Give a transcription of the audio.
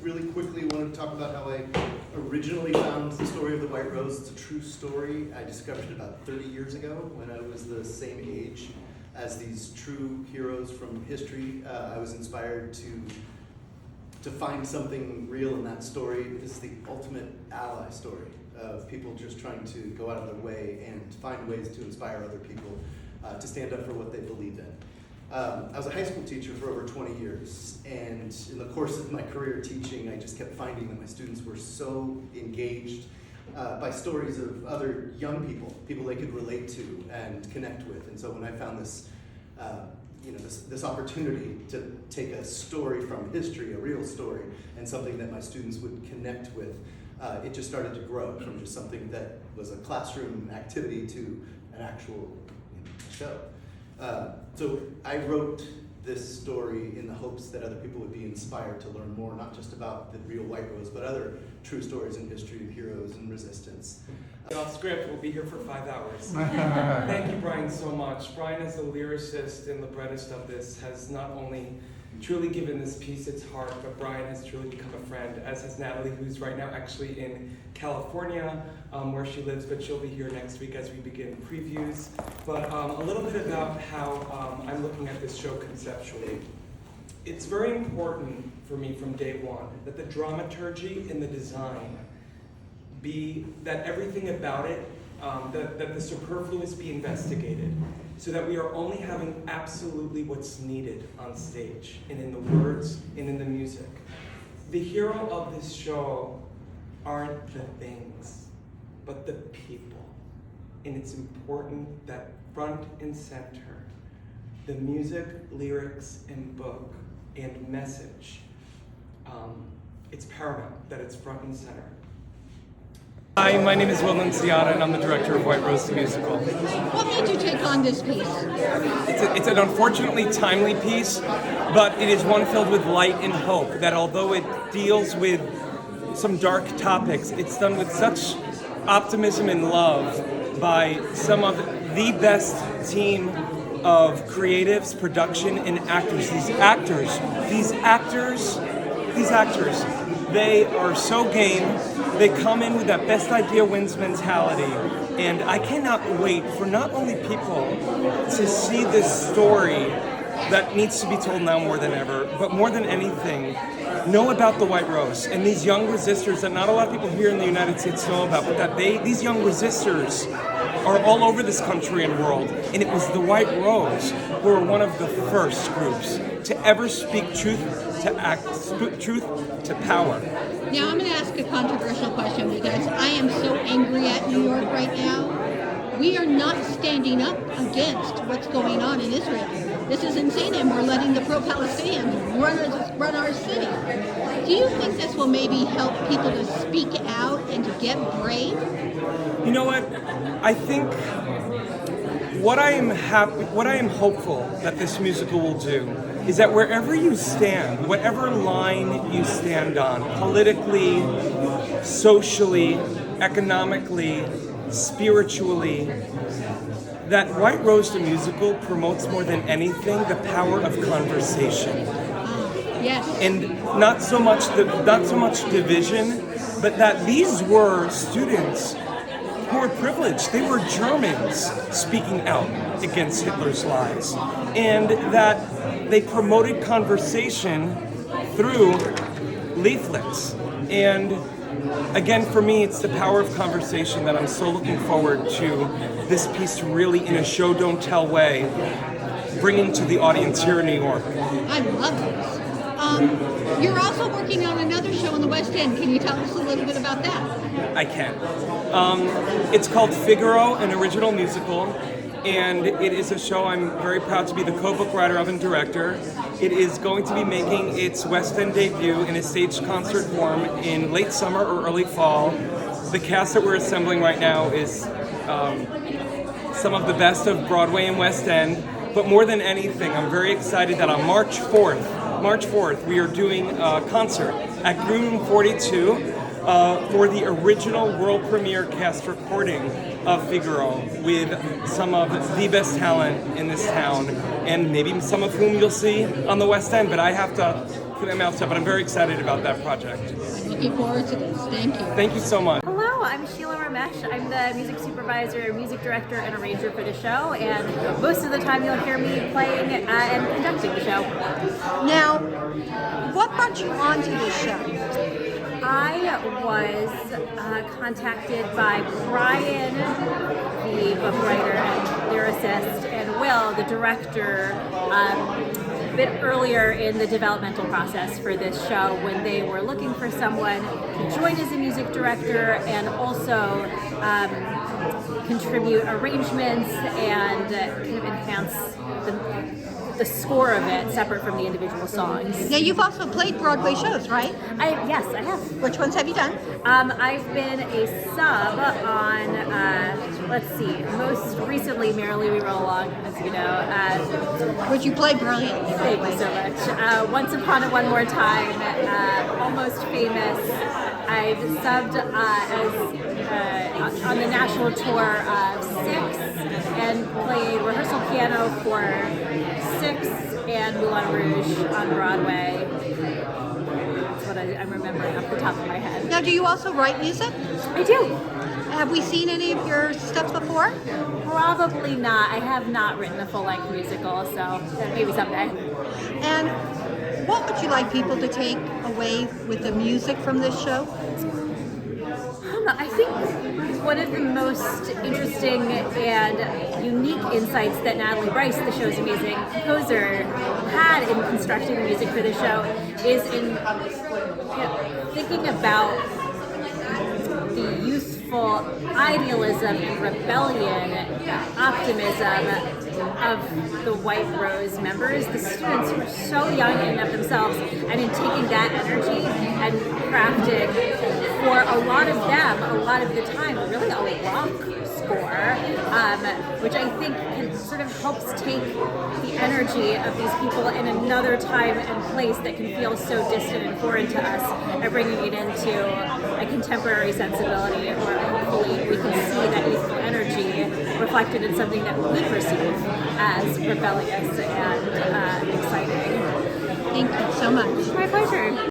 Really quickly, wanted to talk about how I originally found the story of the White Rose. It's a true story. I discovered it about 30 years ago when I was the same age as these true heroes from history. I was inspired to find something real in that story. This is the ultimate ally story of people just trying to go out of their way and find ways to inspire other people to stand up for what they believe in. I was a high school teacher for over 20 years, and in the course of my career teaching, I just kept finding that my students were so engaged by stories of other young people they could relate to and connect with. And so when I found this, this opportunity to take a story from history, a real story, and something that my students would connect with, it just started to grow from just something that was a classroom activity to an actual show. So I wrote this story in the hopes that other people would be inspired to learn more, not just about the real White Rose, but other true stories in history of heroes and resistance. Off script, we'll be here for 5 hours. Thank you, Brian, so much. Brian, as the lyricist and librettist of this, has not only truly given this piece its heart, but Brian has truly become a friend, as has Natalie, who's right now actually in California, where she lives, but she'll be here next week as we begin previews. But a little bit about how I'm looking at this show conceptually. It's very important for me from day one that the dramaturgy and the design be, that everything about it, that the superfluous be investigated, so that we are only having absolutely what's needed on stage, and in the words, and in the music. The hero of this show aren't the things, but the people. And it's important that front and center, the music, lyrics, and book, and message, it's paramount that it's front and center. Hi, my name is Nunziata, and I'm the director of White Rose the Musical. What made you take on this piece? It's an unfortunately timely piece, but it is one filled with light and hope, that although it deals with some dark topics, it's done with such optimism and love by some of the best team of creatives, production, and actors. These actors, they are so game. They come in with that best idea wins mentality, and I cannot wait for not only people to see this story that needs to be told now more than ever, but more than anything, know about the White Rose and these young resistors that not a lot of people here in the United States know about, but that these young resistors are all over this country and world, and it was the White Rose who were one of the first groups to ever speak truth to power. Now I'm going to ask a controversial question because I am so angry at New York right now. We are not standing up against what's going on in Israel. This is insane, and we're letting the pro-Palestinians run our city. Do you think this will maybe help people to speak out and to get brave? You know what? I think what I am hopeful that this musical will do is that wherever you stand, whatever line you stand on, politically, socially, economically, spiritually, that White Rose the Musical promotes more than anything the power of conversation. Yes. And not so much division, but that these were students who were privileged. They were Germans speaking out against Hitler's lies, and that they promoted conversation through leaflets. And again, for me, it's the power of conversation that I'm so looking forward to this piece really, in a show don't tell way, bringing to the audience here in New York. I love this. You're also working on another show in the West End. Can you tell us a little bit about that? I can. It's called Figaro, an original musical, and it is a show I'm very proud to be the co-book writer of and director. It is going to be making its West End debut in a staged concert form in late summer or early fall. The cast that we're assembling right now is some of the best of Broadway and West End, but more than anything, I'm very excited that on March 4th, we are doing a concert at Green Room 42 for the original world premiere cast recording of Figaro with some of the best talent in this town, and maybe some of whom you'll see on the West End, but I have to keep my mouth shut, but I'm very excited about that project. I'm looking forward to this. Thank you. Thank you so much. Hello, I'm Sheela Ramesh. I'm the music supervisor, music director, and arranger for the show, and most of the time you'll hear me playing and conducting the show. Now, what brought you onto this show? I was contacted by Brian, the book writer and lyricist, and Will, the director, a bit earlier in the developmental process for this show when they were looking for someone to join as a music director and also contribute arrangements and kind of enhance the score of it separate from the individual songs. Now, you've also played Broadway shows, right? Yes, I have. Which ones have you done? I've been a sub on, let's see, most recently Merrily We Roll Along, as you know. Which you play brilliantly. Thank you so much. Once Upon a One More Time, Almost Famous. I've subbed as on the national tour of Six and played rehearsal piano for Six and Moulin Rouge on Broadway. That's what I'm remembering off the top of my head. Now, do you also write music? I do. Have we seen any of your stuff before? Probably not. I have not written a full-length musical, so maybe someday. And what would you like people to take away with the music from this show? I think one of the most interesting and unique insights that Natalie Bryce, the show's amazing composer, had in constructing the music for the show is in thinking about the youthful idealism and rebellion, optimism of the White Rose members, the students who are so young in and of themselves, and in taking that energy and crafting for a lot of them, a lot of the time, really a rock score, which I think can sort of helps take the energy of these people in another time and place that can feel so distant and foreign to us, and bringing it into a contemporary sensibility, where hopefully we can see that youthful energy reflected in something that we perceive as rebellious and exciting. Thank you so much. My pleasure.